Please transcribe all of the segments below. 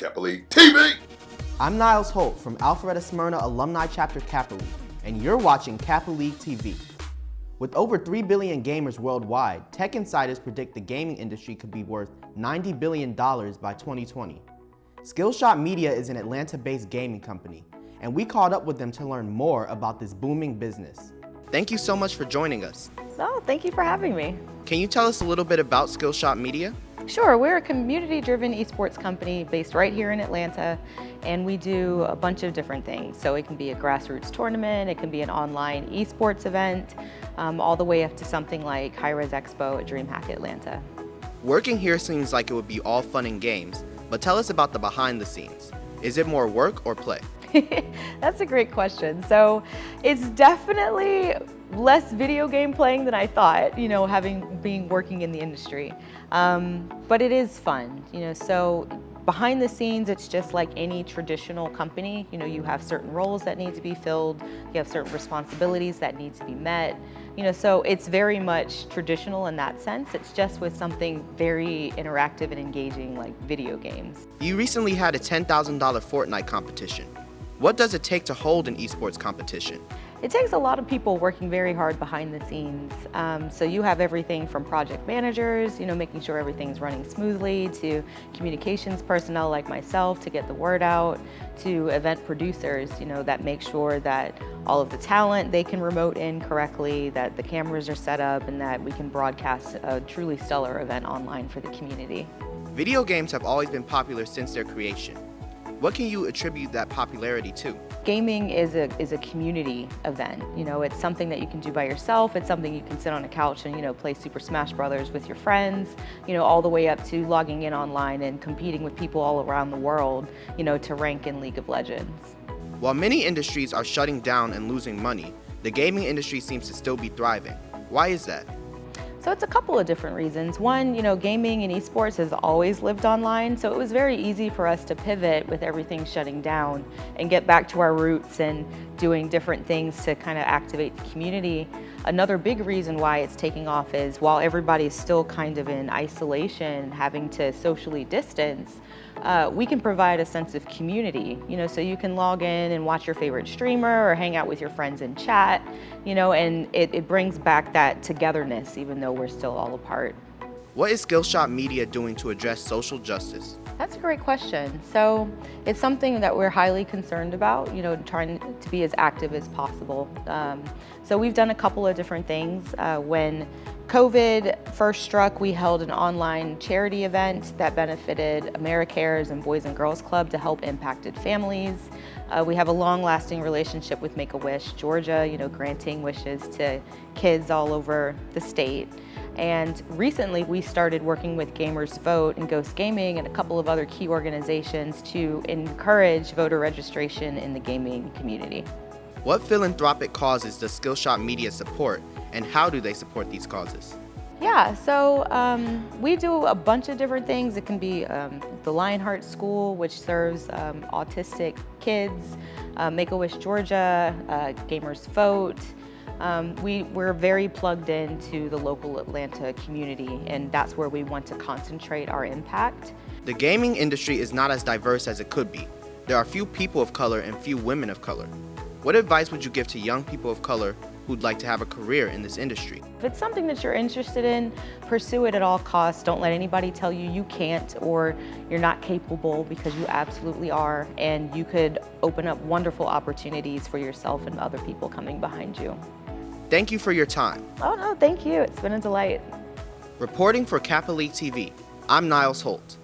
Kappa League TV! I'm Niles Holt from Alpharetta Smyrna Alumni Chapter Kappa League, and you're watching Kappa League TV. With over 3 billion gamers worldwide, tech insiders predict the gaming industry could be worth $90 billion by 2020. Skillshot Media is an Atlanta-based gaming company, and we caught up with them to learn more about this booming business. Thank you so much for joining us. Oh, thank you for having me. Can you tell us a little bit about Skillshot Media? Sure, we're a community-driven esports company based right here in Atlanta, and we do a bunch of different things. So it can be a grassroots tournament, it can be an online esports event, all the way up to something like High Res Expo at DreamHack Atlanta. Working here seems like it would be all fun and games, but tell us about the behind the scenes. Is it more work or play? That's a great question. So it's definitely less video game playing than I thought, being working in the industry. But it is fun, so behind the scenes, it's just like any traditional company. You have certain roles that need to be filled, you have certain responsibilities that need to be met. So it's very much traditional in that sense. It's just with something very interactive and engaging like video games. You recently had a $10,000 Fortnite competition. What does it take to hold an esports competition? It takes a lot of people working very hard behind the scenes. So you have everything from project managers, making sure everything's running smoothly, to communications personnel like myself to get the word out, to event producers, that make sure that all of the talent they can remote in correctly, that the cameras are set up, and that we can broadcast a truly stellar event online for the community. Video games have always been popular since their creation. What can you attribute that popularity to? Gaming is a community event. It's something that you can do by yourself. It's something you can sit on a couch and, play Super Smash Brothers with your friends, all the way up to logging in online and competing with people all around the world, to rank in League of Legends. While many industries are shutting down and losing money, the gaming industry seems to still be thriving. Why is that? So it's a couple of different reasons. One, gaming and esports has always lived online, so it was very easy for us to pivot with everything shutting down and get back to our roots and doing different things to kind of activate the community. Another big reason why it's taking off is while everybody's still kind of in isolation, having to socially distance, we can provide a sense of community, so you can log in and watch your favorite streamer or hang out with your friends in chat, and it brings back that togetherness even though we're still all apart. What is Skillshot Media doing to address social justice? That's a great question. So it's something that we're highly concerned about, trying to be as active as possible. So we've done a couple of different things. When COVID first struck, we held an online charity event that benefited AmeriCares and Boys and Girls Club to help impacted families. We have a long-lasting relationship with Make-A-Wish Georgia, granting wishes to kids all over the state. And recently we started working with Gamers Vote and Ghost Gaming and a couple of other key organizations to encourage voter registration in the gaming community. What philanthropic causes does Skillshot Media support, and how do they support these causes? Yeah, so we do a bunch of different things. It can be the Lionheart School, which serves autistic kids, Make-A-Wish Georgia, Gamers Vote. We're very plugged into the local Atlanta community, and that's where we want to concentrate our impact. The gaming industry is not as diverse as it could be. There are few people of color and few women of color. What advice would you give to young people of color who'd like to have a career in this industry? If it's something that you're interested in, pursue it at all costs. Don't let anybody tell you you can't or you're not capable, because you absolutely are, and you could open up wonderful opportunities for yourself and other people coming behind you. Thank you for your time. Oh no, thank you. It's been a delight. Reporting for Kappa League TV, I'm Niles Holt.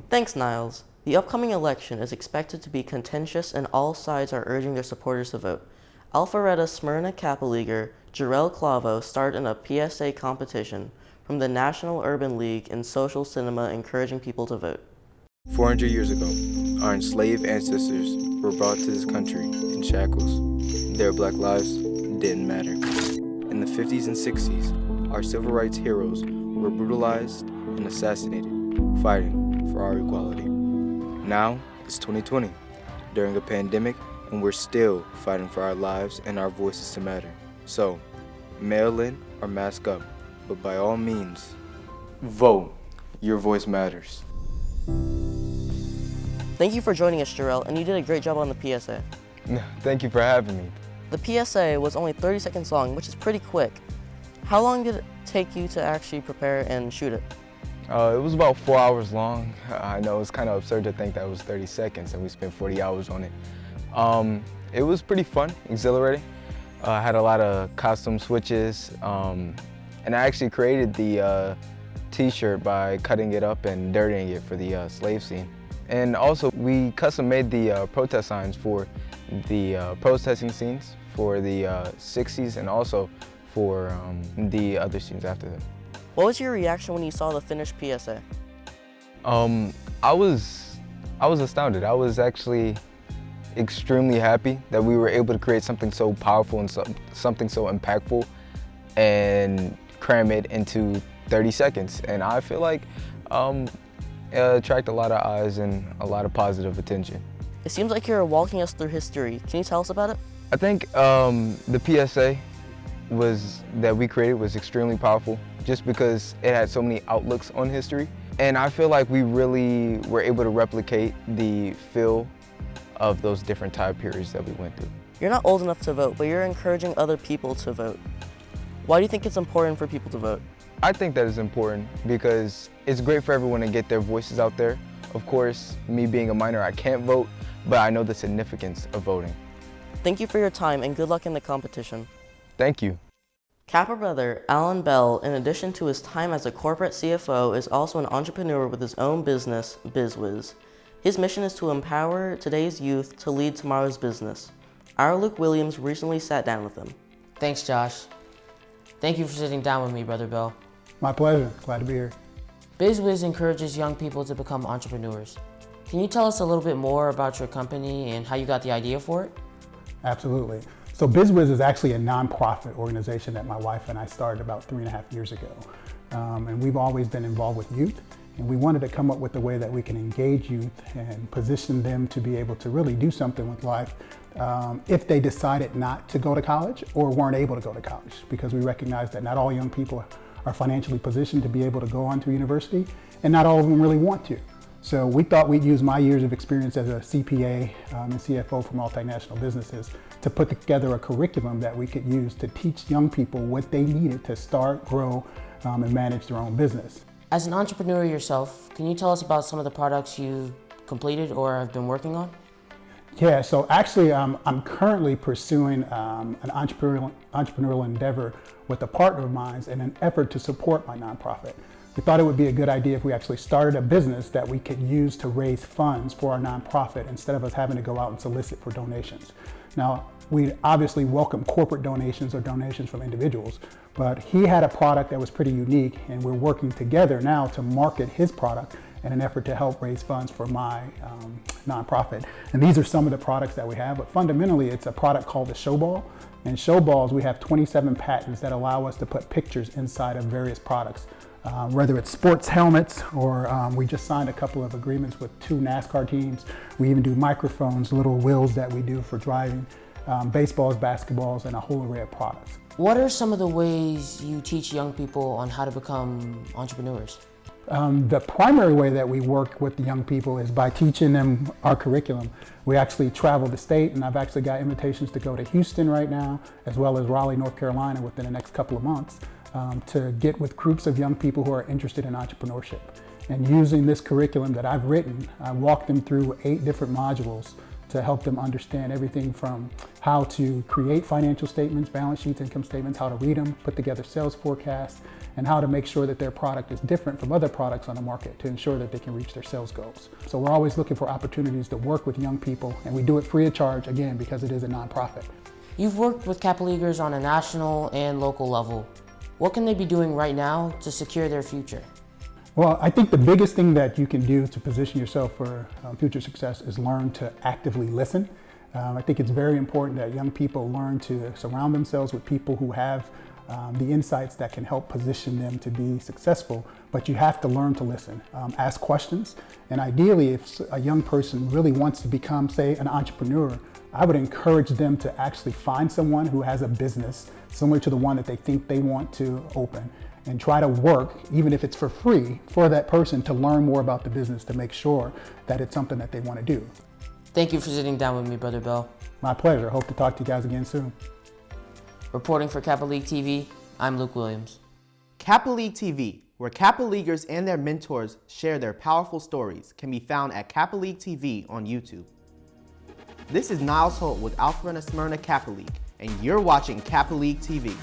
Thanks, Niles. The upcoming election is expected to be contentious, and all sides are urging their supporters to vote. Alpharetta Smyrna Kappa Leaguer Jarrell Clavo starred in a PSA competition from the National Urban League in social cinema, encouraging people to vote. 400 years ago, our enslaved ancestors were brought to this country in shackles. Their black lives didn't matter. In the 50s and 60s, our civil rights heroes were brutalized and assassinated, fighting for our equality. Now, it's 2020, during a pandemic, and we're still fighting for our lives and our voices to matter. So, mail in or mask up, but by all means, vote. Your voice matters. Thank you for joining us, Jarrell, and you did a great job on the PSA. Thank you for having me. The PSA was only 30 seconds long, which is pretty quick. How long did it take you to actually prepare and shoot it? It was about 4 hours long. I know it's kind of absurd to think that it was 30 seconds and we spent 40 hours on it. It was pretty fun, exhilarating. I had a lot of costume switches, and I actually created the t-shirt by cutting it up and dirtying it for the slave scene. And also, we custom made the protest signs for the protesting scenes for the 60s and also for the other scenes after that. What was your reaction when you saw the finished PSA? I was astounded. I was actually extremely happy that we were able to create something so powerful and something so impactful and cram it into 30 seconds. And I feel like it attracted a lot of eyes and a lot of positive attention. It seems like you're walking us through history. Can you tell us about it? I think the PSA that we created was extremely powerful just because it had so many outlooks on history. And I feel like we really were able to replicate the feel of those different time periods that we went through. You're not old enough to vote, but you're encouraging other people to vote. Why do you think it's important for people to vote? I think that is important because it's great for everyone to get their voices out there. Of course, me being a minor, I can't vote, but I know the significance of voting. Thank you for your time and good luck in the competition. Thank you. Kappa brother Alan Bell, in addition to his time as a corporate CFO, is also an entrepreneur with his own business, Bizwiz. His mission is to empower today's youth to lead tomorrow's business. Our Luke Williams recently sat down with him. Thanks, Josh. Thank you for sitting down with me, Brother Bell. My pleasure. Glad to be here. Bizwiz encourages young people to become entrepreneurs. Can you tell us a little bit more about your company and how you got the idea for it? Absolutely. So Bizwiz is actually a nonprofit organization that my wife and I started about 3.5 years ago. And we've always been involved with youth. And we wanted to come up with a way that we can engage youth and position them to be able to really do something with life if they decided not to go to college or weren't able to go to college, because we recognize that not all young people are financially positioned to be able to go on to university, and not all of them really want to. So we thought we'd use my years of experience as a CPA and CFO for multinational businesses to put together a curriculum that we could use to teach young people what they needed to start, grow, and manage their own business. As an entrepreneur yourself, can you tell us about some of the products you completed or have been working on? Yeah, so actually I'm currently pursuing an entrepreneurial endeavor with a partner of mine in an effort to support my nonprofit. We thought it would be a good idea if we actually started a business that we could use to raise funds for our nonprofit instead of us having to go out and solicit for donations. Now, we obviously welcome corporate donations or donations from individuals, but he had a product that was pretty unique, and we're working together now to market his product in an effort to help raise funds for my nonprofit. And these are some of the products that we have, but fundamentally it's a product called the Showball. And Showballs, we have 27 patents that allow us to put pictures inside of various products. Whether it's sports helmets or we just signed a couple of agreements with 2 NASCAR teams. We even do microphones, little wheels that we do for driving, baseballs, basketballs, and a whole array of products. What are some of the ways you teach young people on how to become entrepreneurs? The primary way that we work with the young people is by teaching them our curriculum. We actually travel the state, and I've actually got invitations to go to Houston right now, as well as Raleigh, North Carolina within the next couple of months. To get with groups of young people who are interested in entrepreneurship. And using this curriculum that I've written, I walk them through 8 different modules to help them understand everything from how to create financial statements, balance sheets, income statements, how to read them, put together sales forecasts, and how to make sure that their product is different from other products on the market to ensure that they can reach their sales goals. So we're always looking for opportunities to work with young people, and we do it free of charge, again, because it is a nonprofit. You've worked with Kappa Leaguers on a national and local level. What can they be doing right now to secure their future? Well, I think the biggest thing that you can do to position yourself for future success is learn to actively listen. I think it's very important that young people learn to surround themselves with people who have the insights that can help position them to be successful, but you have to learn to listen, ask questions, and ideally if a young person really wants to become, say, an entrepreneur, I would encourage them to actually find someone who has a business similar to the one that they think they want to open and try to work, even if it's for free, for that person to learn more about the business to make sure that it's something that they want to do. Thank you for sitting down with me, Brother Bell. My pleasure. Hope to talk to you guys again soon. Reporting for Kappa League TV, I'm Luke Williams. Kappa League TV, where Kappa Leaguers and their mentors share their powerful stories, can be found at Kappa League TV on YouTube. This is Niles Holt with Alpharetta Smyrna Kappa League, and you're watching Kappa League TV.